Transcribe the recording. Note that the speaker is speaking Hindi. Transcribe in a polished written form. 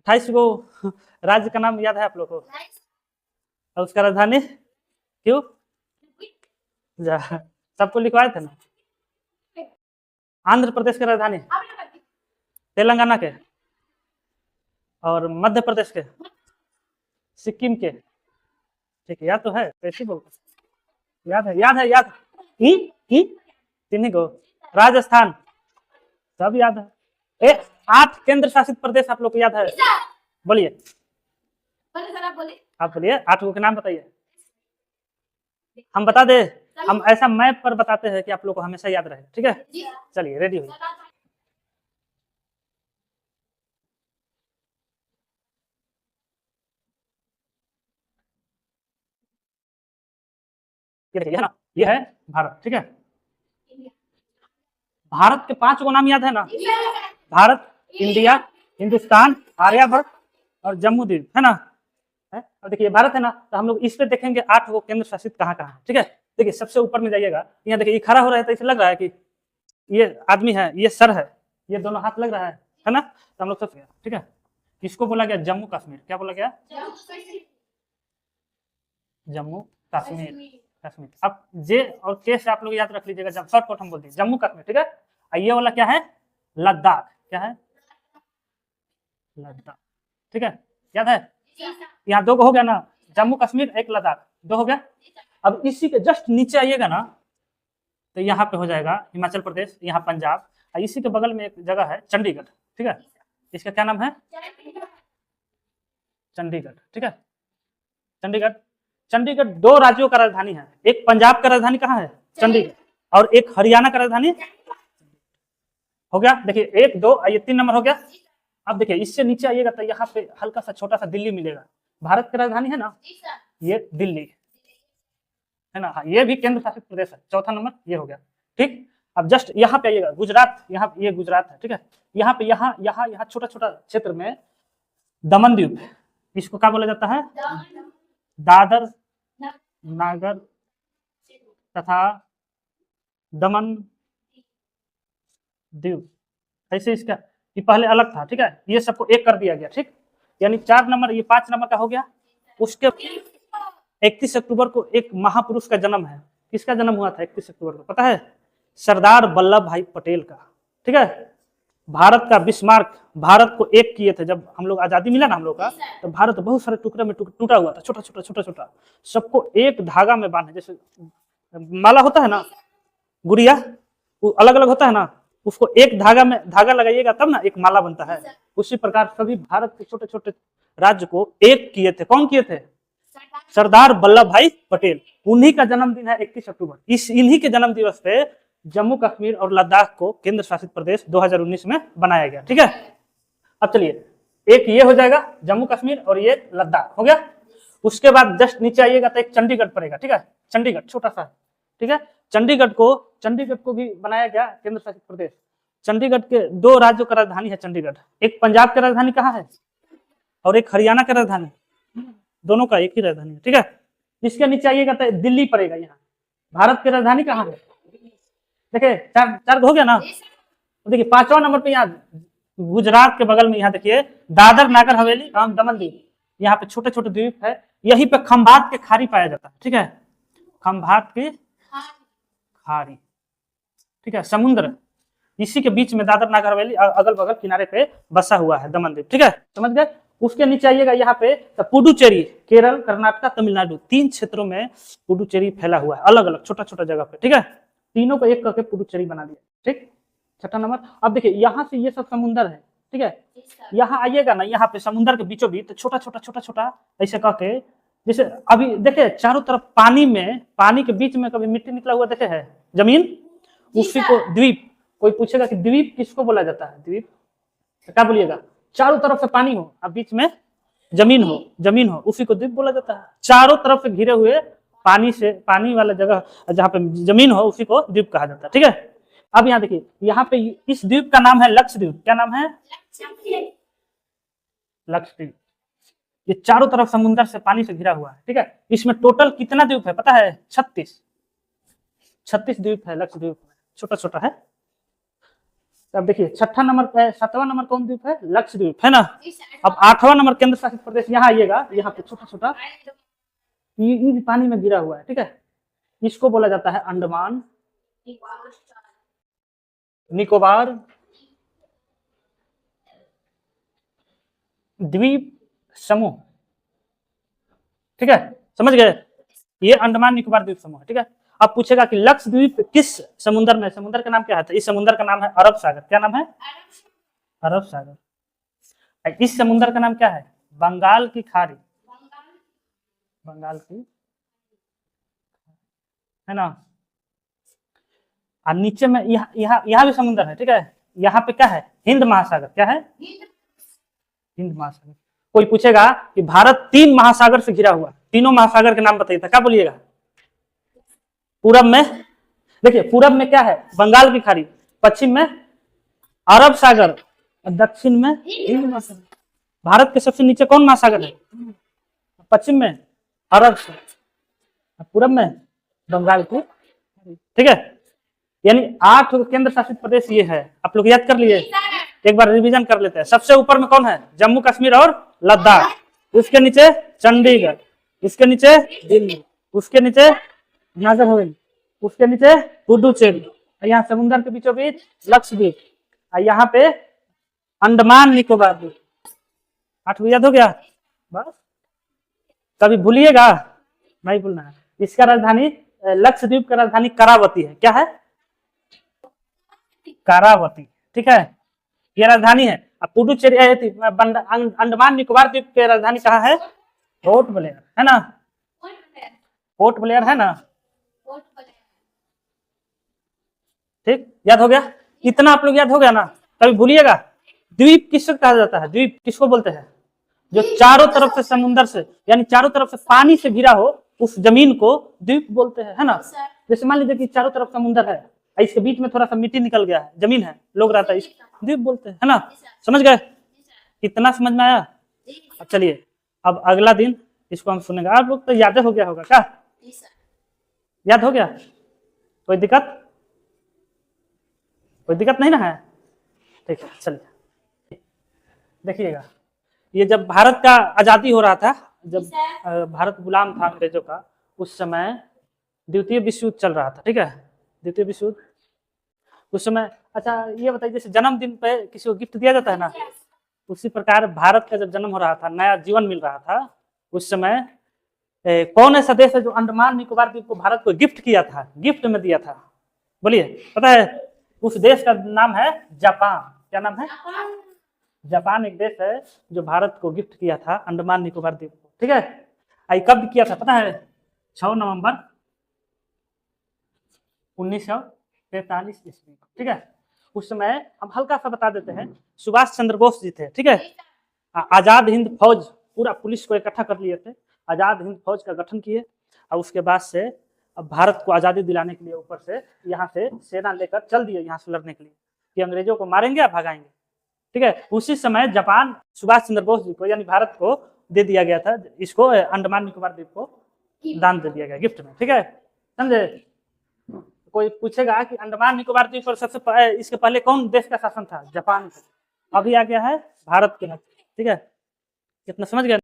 28 गो राज्य का नाम याद है आप लोग को? और उसका राजधानी क्यों सबको लिखवाए थे ना? आंध्र प्रदेश की राजधानी, तेलंगाना के, और मध्य प्रदेश के, सिक्किम के। ठीक है, याद तो है, कैसे बोल, याद है याद है याद की तीन को। राजस्थान सब याद है। 8 केंद्र शासित प्रदेश आप लोग को याद है? बोलिए, आप बोलिए 8 गो के नाम बताइए। हम बता दे, हम ऐसा मैप पर बताते हैं कि आप लोग को हमेशा याद रहे। ठीक है, चलिए रेडी हो। ये देखिए ना, ये है भारत। ठीक है, भारत के 5 गो नाम याद है ना? भारत, इंडिया, हिंदुस्तान, आर्यभट्ट और जम्मू द्वीप, है ना? है? अब देखिए भारत है ना, तो हम लोग इस पे देखेंगे 8 गो केंद्र शासित कहाँ कहाँ है। ठीक है, देखिए सबसे ऊपर में जाइएगा, यहाँ देखिए ये खड़ा हो रहा है तो इसे लग रहा है कि ये आदमी है, ये सर है, ये दोनों हाथ लग रहा है ना? तो हम लोग सब, ठीक है, इसको बोला गया जम्मू कश्मीर। क्या बोला गया? जम्मू कश्मीर। अब जे और के से आप लोग याद रख लीजिएगा, जब शॉर्टकट हम बोलते हैं जम्मू कश्मीर। ठीक है, ये वाला क्या है? लद्दाख। क्या है? लद्दाख। ठीक है, याद है? यहाँ 2 हो गया ना, जम्मू कश्मीर, एक लद्दाख, 2 हो गया। अब इसी के जस्ट नीचे आइएगा ना, तो यहाँ पे हो जाएगा हिमाचल प्रदेश, यहाँ पंजाब, और इसी के बगल में एक जगह है चंडीगढ़। ठीक है, इसका क्या नाम है? चंडीगढ़। ठीक है, चंडीगढ़। चंडीगढ़ 2 राज्यों का राजधानी है, एक पंजाब का राजधानी कहाँ है? चंडीगढ़, और एक हरियाणा का राजधानी हो गया। देखिए 1 2, ये 3 नंबर हो गया। अब देखिए इससे नीचे आइएगा तो यहाँ पे हल्का सा छोटा सा दिल्ली मिलेगा। भारत की राजधानी है ना, ये दिल्ली है ना? हाँ, ये भी केंद्र शासित प्रदेश है। चौथा नंबर ये हो गया। ठीक, अब जस्ट यहाँ पे आइएगा, गुजरात, यहाँ ये गुजरात है। ठीक है, यहाँ पे यहाँ छोटा छोटा क्षेत्र में दमन द्वीप, इसको क्या बोला जाता है? दादर नागर तथा दमन द्वीप, ऐसे इसका ये पहले अलग था। ठीक है, ये सबको एक कर दिया गया। ठीक, यानी 4 नंबर, ये 5 नंबर का हो गया। उसके 31 अक्टूबर को एक महापुरुष का जन्म है। किसका जन्म हुआ था 31 अक्टूबर को, पता है? सरदार वल्लभ भाई पटेल का। ठीक है, भारत का बिस्मार्क, भारत को एक किए थे जब हम लोग आजादी मिला ना हम लोग का, तो भारत बहुत सारे टुकड़े में टूटा हुआ था, छोटा छोटा छोटा छोटा, सबको एक धागा में बांधे, जैसे माला होता है ना, गुड़िया, वो अलग अलग होता है ना, उसको एक धागा में धागा लगाइएगा तब ना एक माला बनता है। उसी प्रकार सभी भारत के छोटे छोटे राज्य को एक किए थे। कौन किए थे? सरदार वल्लभ भाई पटेल। उन्हीं का जन्मदिन है 31 अक्टूबर। इन्हीं के जन्म दिवस पे जम्मू कश्मीर और लद्दाख को केंद्र शासित प्रदेश 2019 में बनाया गया। ठीक है, अब चलिए, एक ये हो जाएगा जम्मू कश्मीर और ये लद्दाख हो गया। उसके बाद जस्ट नीचे आइएगा तो एक चंडीगढ़ पड़ेगा। ठीक है, चंडीगढ़ छोटा सा। ठीक है, चंडीगढ़ को भी बनाया गया केंद्र शासित प्रदेश। चंडीगढ़ के 2 राज्यों का राजधानी है चंडीगढ़, एक पंजाब की राजधानी कहाँ है और एक हरियाणा की राजधानी, दोनों का एक ही राजधानी है। ठीक है, इसके नीचे आइएगा तो दिल्ली पड़ेगा। यहाँ भारत की राजधानी कहाँ है? देखिए 4 हो गया ना। देखिए 5वां नंबर पे यहाँ गुजरात के बगल में, यहाँ देखिए दादर नागर हवेली और दमन द्वीप, यहाँ पे छोटे छोटे द्वीप है। यहीं पे खंभात के खाड़ी पाया जाता है। ठीक है, खंभात की खाड़ी। ठीक है, समुद्र, इसी के बीच में दादर नागर हवेली अगल बगल किनारे पे बसा हुआ है दमन द्वीप। ठीक है, समझ गए? उसके नीचे आइएगा यहाँ पे तो पुडुचेरी, केरल, कर्नाटक, तमिलनाडु, 3 क्षेत्रों में पुडुचेरी फैला हुआ है, अलग अलग छोटा छोटा जगह पे। ठीक है, तीनों को एक करके पुडुचेरी बना दिया। ठीक, 6ठा नंबर। अब देखिए यहाँ से ये सब समुद्र है। ठीक है, यहाँ आइएगा ना, यहाँ पे समुद्र के बीचों बीच छोटा छोटा छोटा छोटा ऐसे करके, जैसे अभी देखे चारों तरफ पानी में, पानी के बीच में कभी मिट्टी निकला हुआ देखे है, जमीन, उसी को द्वीप। कोई पूछेगा कि द्वीप किसको बोला जाता है? द्वीप क्या बोलिएगा? चारों तरफ से पानी हो और बीच में जमीन हो, उसी को द्वीप बोला जाता है। चारों तरफ से घिरे हुए पानी से, पानी वाला जगह जहाँ पे जमीन हो उसी को द्वीप कहा जाता है। ठीक है, अब यहाँ देखिए, यहाँ पे इस द्वीप का नाम है लक्षद्वीप। क्या नाम है? लक्षद्वीप। ये चारों तरफ समुद्र से, पानी से घिरा हुआ है। ठीक है, इसमें टोटल कितना द्वीप है पता है? 36 द्वीप है लक्षद्वीप में, छोटा छोटा है। अब देखिए छठा नंबर पे 7वां नंबर कौन द्वीप है? लक्षद्वीप है ना। अब 8वां नंबर केंद्र शासित प्रदेश, यहाँ आइएगा, यहाँ पे छोटा छोटा ये भी पानी में गिरा हुआ है, ठीक है। इसको बोला जाता है अंडमान निकोबार द्वीप समूह, ठीक है, समझ गए। ये अंडमान निकोबार द्वीप समूह है, ठीक है। अब पूछेगा कि लक्षद्वीप किस समुद्र में, समुद्र का नाम क्या है? तो इस समुद्र का नाम है अरब सागर। क्या नाम है? अरब सागर। इस समुद्र का नाम क्या है? बंगाल की खाड़ी, बंगाल की, है ना। और नीचे में यहाँ भी समुद्र है, ठीक है। यहाँ पे क्या है? हिंद महासागर। क्या है? हिंद महासागर। कोई पूछेगा कि भारत 3 महासागर से घिरा हुआ, तीनों महासागर के नाम बताइए, क्या बोलिएगा? पूरब में, देखिए पूरब में क्या है? बंगाल की खाड़ी, पश्चिम में अरब सागर और दक्षिण में हिंद महासागर। भारत के सबसे नीचे कौन महासागर है? पश्चिम में अरब सागर, पूरब में बंगाल की, ठीक है। यानी 8 केंद्र शासित प्रदेश ये है। आप लोग याद कर लिए, एक बार रिवीजन कर लेते हैं। सबसे ऊपर में कौन है? जम्मू कश्मीर और लद्दाख। उसके नीचे चंडीगढ़, उसके नीचे दिल्ली, उसके नीचे नागर हवेली, उसके नीचे पुडुचेरी, यहाँ समुद्र के बीचों बीच लक्षद्वीप, और यहाँ पे अंडमान निकोबार द्वीप। 8 याद हो गया? बस कभी भूलिएगा नहीं भूलना है। इसका राजधानी, लक्षद्वीप का राजधानी करावती है। क्या है? करावती, ठीक है, ये राजधानी है। अब पुडुचेरी, अंडमान निकोबार द्वीप की राजधानी कहाँ है? पोर्ट ब्लेयर, है ना। पोर्ट ब्लेयर है ना, ठीक, याद हो गया। इतना आप लोग याद हो गया ना, कभी भूलिएगा। द्वीप किसको कहा जाता है? द्वीप किसको बोलते हैं? जो चारों तरफ से समुद्र से, यानी चारों तरफ से पानी से घिरा हो, उस जमीन को द्वीप बोलते हैं, है ना। जैसे मान लीजिए कि चारों तरफ समुद्र है, इसके बीच में थोड़ा सा मिट्टी निकल गया है, जमीन है, लोग रहता है, इस द्वीप बोलते हैं, है ना। समझ गए? कितना समझ में आया? अब चलिए, अब अगला दिन इसको हम सुनेंगे। आप लोग तो याद हो गया होगा, क्या याद हो गया? कोई दिक्कत? कोई दिक्कत नहीं ना है? ठीक है, चलिए देखिएगा। ये जब भारत का आजादी हो रहा था, जब भारत गुलाम था अंग्रेजों का, उस समय द्वितीय विश्व युद्ध चल रहा था, ठीक है, द्वितीय विश्व युद्ध उस समय। अच्छा ये बताइए, जैसे जन्मदिन पे किसी को गिफ्ट दिया जाता है ना, उसी प्रकार भारत का जब जन्म हो रहा था, नया जीवन मिल रहा था, उस समय कौन ऐसा देश है जो अंडमान निकोबार द्वीप को भारत को गिफ्ट किया था, गिफ्ट में दिया था? बोलिए, पता है? उस देश का नाम है जापान। क्या नाम है? जापान एक देश है जो भारत को गिफ्ट किया था अंडमान निकोबार द्वीप को, ठीक है। आई कब किया था पता है? 6 नवंबर 1943 ईस्वी को, ठीक है। उस समय हम हल्का सा बता देते हैं, सुभाष चंद्र बोस जी थे, ठीक है। आजाद हिंद फौज, पूरा पुलिस को इकट्ठा कर लिए थे, आजाद हिंद फौज का गठन किए, और उसके बाद से अब भारत को आजादी दिलाने के लिए ऊपर से यहाँ से सेना लेकर चल दिए, यहाँ से लड़ने के लिए, कि अंग्रेजों को मारेंगे या भगाएंगे, ठीक है। उसी समय जापान सुभाष चंद्र बोस जी को, यानी भारत को दे दिया गया था, इसको अंडमान निकोबार द्वीप को दान दे दिया गया गिफ्ट में, ठीक है, समझे। कोई पूछेगा कि अंडमान निकोबार द्वीप पर सबसे इसके पहले कौन देश का शासन था? जापान का। अभी आ गया है भारत के, ठीक है। कितना समझ गया?